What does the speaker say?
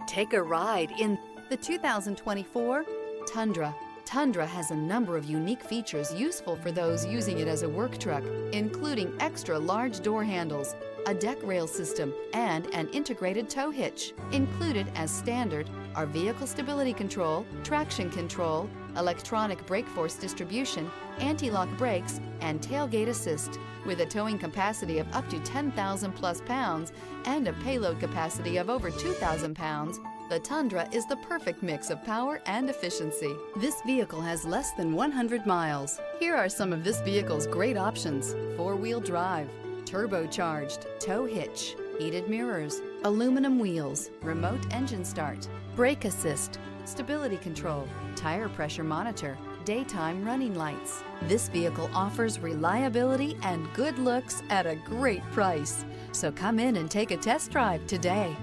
Take a ride in the 2024 Tundra. Tundra has a number of unique features useful for those using it as a work truck, including extra large door handles, a deck rail system, and an integrated tow hitch. Included as standard are vehicle stability control, traction control, electronic brake force distribution, anti-lock brakes, and tailgate assist. With a towing capacity of up to 10,000 plus pounds and a payload capacity of over 2,000 pounds, the Tundra is the perfect mix of power and efficiency. This vehicle has less than 100 miles. Here are some of this vehicle's great options: four-wheel drive, turbocharged, tow hitch, heated mirrors, aluminum wheels, remote engine start, brake assist, stability control, tire pressure monitor, daytime running lights. This vehicle offers reliability and good looks at a great price. So come in and take a test drive today.